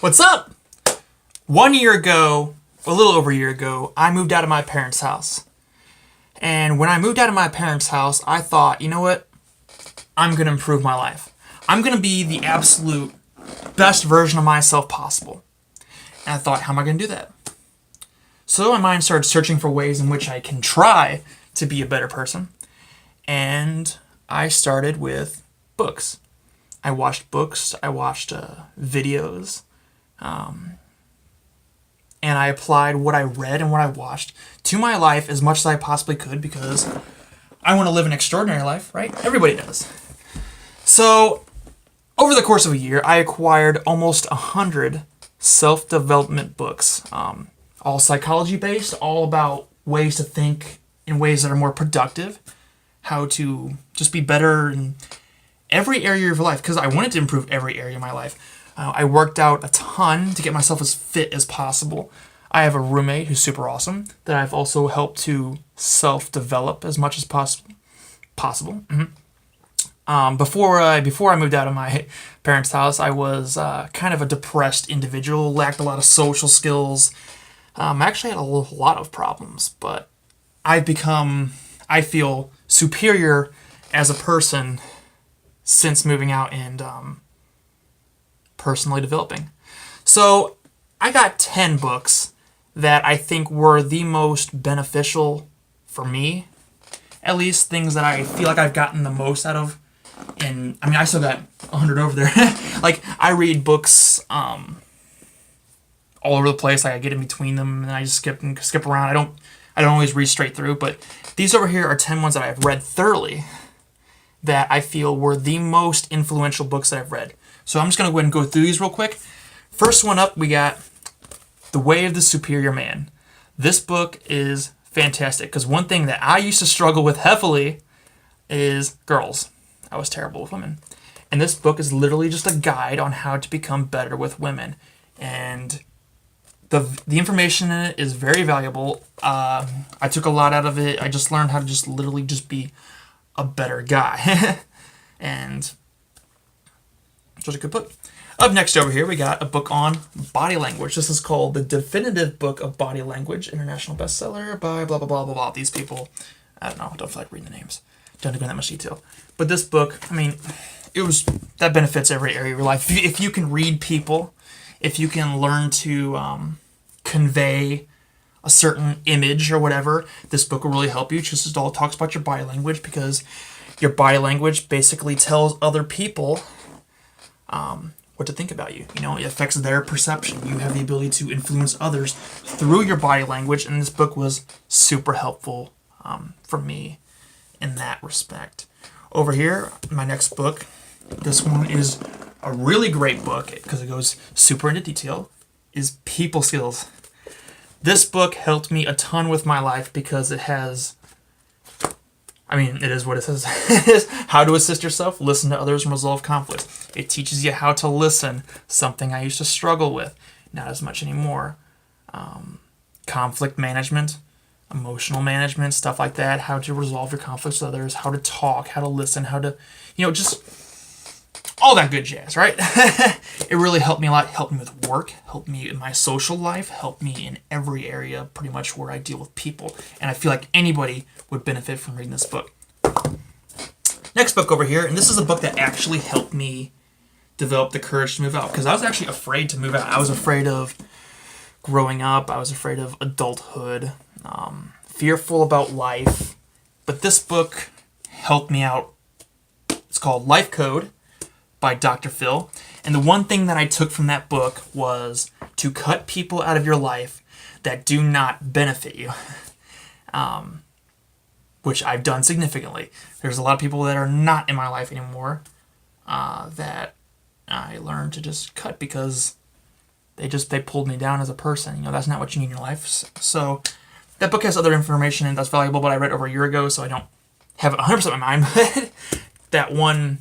What's up? 1 year ago, a little over a year ago, I moved out of my parents' house. And when I moved out of my parents' house, I thought, you know what? I'm going to improve my life. I'm going to be the absolute best version of myself possible. And I thought, how am I going to do that? So my mind started searching for ways in which I can try to be a better person. And I started with books. I watched books, I watched videos, and I applied what I read and what I watched to my life as much as I possibly could because I want to live an extraordinary life, right? Everybody does. So, over the course of a year, I acquired almost 100 self-development books, all psychology-based, all about ways to think in ways that are more productive, how to just be better in every area of your life, because I wanted to improve every area of my life. I worked out a ton to get myself as fit as possible. I have a roommate who's super awesome that I've also helped to self-develop as much as possible. Before I moved out of my parents' house, I was kind of a depressed individual, lacked a lot of social skills. I actually had a lot of problems, but I feel superior as a person since moving out and personally developing. So I got 10 books that I think were the most beneficial for me, at least things that I feel like I've gotten the most out of. And I mean, I still got 100 over there. Like, I read books all over the place. Like, I get in between them and I just skip around. I don't always read straight through, but these over here are 10 ones that I've read thoroughly that I feel were the most influential books that I've read. So I'm just going to go ahead and go through these real quick. First one up, we got The Way of the Superior Man. This book is fantastic because one thing that I used to struggle with heavily is girls. I was terrible with women. And this book is literally just a guide on how to become better with women. And the information in it is very valuable. I took a lot out of it. I just learned how to just literally just be a better guy. And it was a good book. Up next over here, we got a book on body language. This is called The Definitive Book of Body Language, international bestseller by blah, blah, blah, blah, blah. These people, I don't know, I don't feel like reading the names. Don't go into that much detail. But this book, I mean, that benefits every area of your life. If you can read people, if you can learn to convey a certain image or whatever, this book will really help you. Just as all talks about your body language, because your body language basically tells other people what to think about you. You know, it affects their perception. You have the ability to influence others through your body language, and this book was super helpful for me in that respect. Over here, my next book, this one is a really great book because it goes super into detail, is People Skills. This book helped me a ton with my life because it has, I mean, it is what it says. It is how to assist yourself, listen to others, and resolve conflict. It teaches you how to listen, something I used to struggle with, not as much anymore. Conflict management, emotional management, stuff like that, how to resolve your conflicts with others, how to talk, how to listen, how to, just all that good jazz, right? It really helped me a lot. Helped me with work, helped me in my social life, helped me in every area pretty much where I deal with people. And I feel like anybody would benefit from reading this book. Next book over here, and this is a book that actually helped me develop the courage to move out, because I was actually afraid to move out. I was afraid of growing up. I was afraid of adulthood, fearful about life. But this book helped me out. It's called Life Code by Dr. Phil. And the one thing that I took from that book was to cut people out of your life that do not benefit you, which I've done significantly. There's a lot of people that are not in my life anymore that I learned to just cut because they pulled me down as a person. That's not what you need in your life. So that book has other information and that's valuable, but I read it over a year ago, so I don't have it 100% in my mind. But that one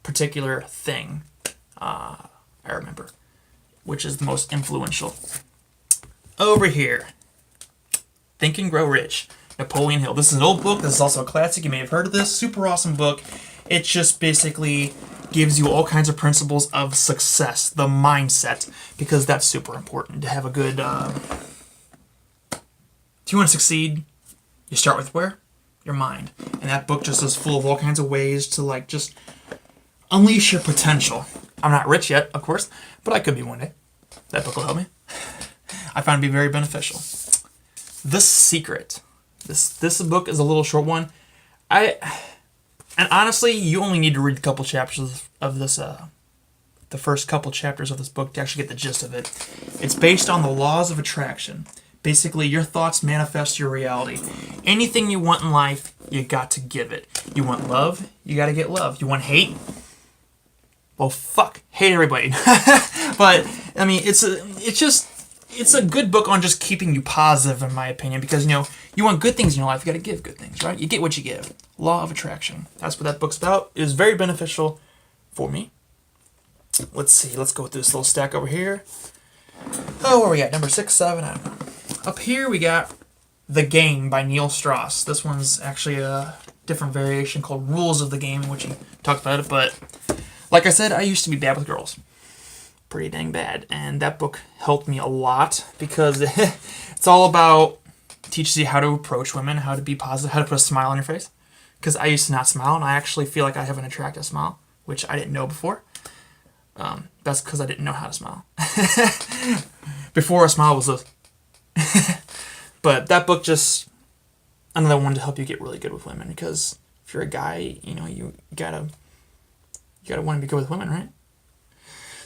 particular thing I remember, which is the most influential. Over here, Think and Grow Rich, Napoleon Hill. This is an old book. This is also a classic. You may have heard of this. Super awesome book. It just basically gives you all kinds of principles of success, the mindset, because that's super important to have a good... if you want to succeed, you start with where? Your mind. And that book just is full of all kinds of ways to, like, just unleash your potential. I'm not rich yet, of course, but I could be one day. That book will help me. I found it to be very beneficial. The Secret. This book is a little short one. And honestly, you only need to read a couple chapters of this, the first couple chapters of this book to actually get the gist of it. It's based on the laws of attraction. Basically, your thoughts manifest your reality. Anything you want in life, you got to give it. You want love, you got to get love. You want hate? Well, fuck. Hate everybody. But, I mean, it's a good book on just keeping you positive, in my opinion, because, you want good things in your life, you got to give good things, right? You get what you give. Law of attraction. That's what that book's about. It was very beneficial for me. Let's see. Let's go with this little stack over here. Oh, where are we at? Number 6, 7, I don't know. Up here we got The Game by Neil Strauss. This one's actually a different variation called Rules of the Game, in which he talked about it, but like I said, I used to be bad with girls. Pretty dang bad. And that book helped me a lot because it's all about, teaches you how to approach women, how to be positive, how to put a smile on your face. Because I used to not smile, and I actually feel like I have an attractive smile, which I didn't know before. That's because I didn't know how to smile. Before, a smile was this. But that book just, another one to help you get really good with women, because if you're a guy, you gotta want to be good with women, right?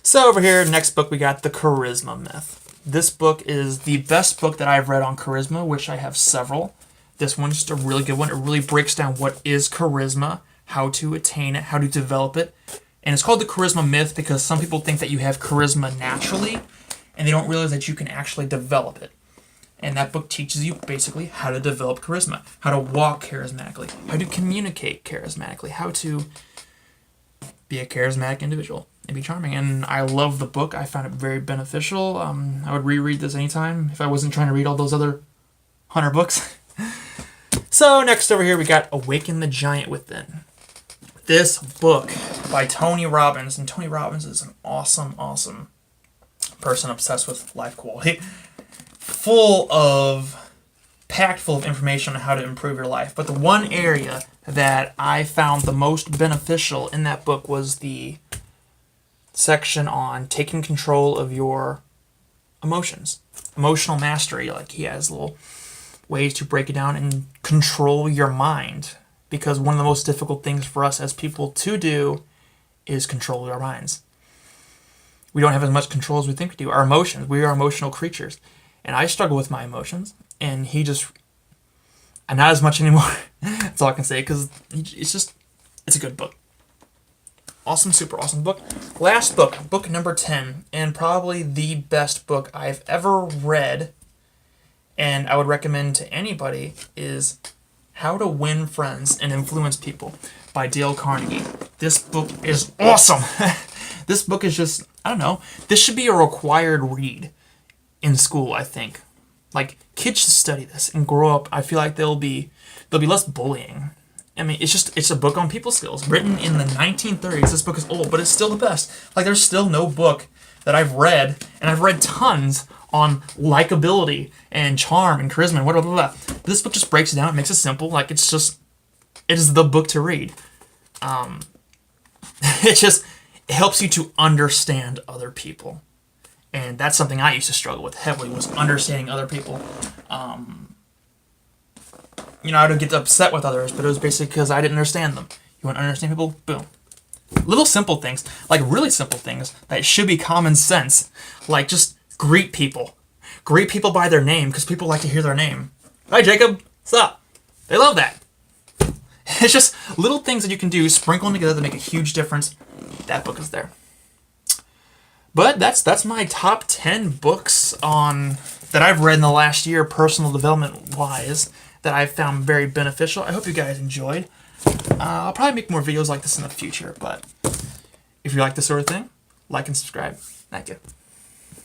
So over here, next book, we got The Charisma Myth. This book is the best book that I've read on charisma, which I have several. This one's just a really good one. It really breaks down what is charisma, how to attain it, how to develop it. And it's called The Charisma Myth because some people think that you have charisma naturally, and they don't realize that you can actually develop it. And that book teaches you basically how to develop charisma, how to walk charismatically, how to communicate charismatically, how to be a charismatic individual and be charming. And I love the book. I found it very beneficial. I would reread this anytime if I wasn't trying to read all those other 100 books. So next over here we got Awaken the Giant Within. This book by Tony Robbins. And Tony Robbins is an awesome, awesome person obsessed with life quality. Packed full of information on how to improve your life. But the one area that I found the most beneficial in that book was the section on taking control of your emotions. Emotional mastery. Like, he has little ways to break it down and control your mind. Because one of the most difficult things for us as people to do is control our minds. We don't have as much control as we think we do. Our emotions. We are emotional creatures. And I struggle with my emotions. And I'm not as much anymore. That's all I can say. Because it's a good book. Awesome, super awesome book. Last book, book number 10. And probably the best book I've ever read, and I would recommend to anybody, is How to Win Friends and Influence People by Dale Carnegie. This book is awesome. This book is just, I don't know, this should be a required read in school, I think. Like, kids should study this and grow up. I feel like there'll be less bullying. I mean, it's a book on people skills, written in the 1930s. This book is old, but it's still the best. Like, there's still no book that I've read, and I've read tons on likability and charm and charisma and blah, blah, blah, blah. This book just breaks it down. It makes it simple. Like, it is the book to read. It helps you to understand other people. And that's something I used to struggle with heavily, was understanding other people. I would get upset with others, but it was basically because I didn't understand them. You want to understand people? Boom. Little simple things, like really simple things that should be common sense, like just greet people. Greet people by their name, because people like to hear their name. Hi, Jacob. What's up? They love that. It's just little things that you can do, sprinkling together, that make a huge difference. That book is there. But that's my top 10 books that I've read in the last year, personal development wise, that I've found very beneficial. I hope you guys enjoyed. I'll probably make more videos like this in the future, but if you like this sort of thing, like and subscribe. Thank you.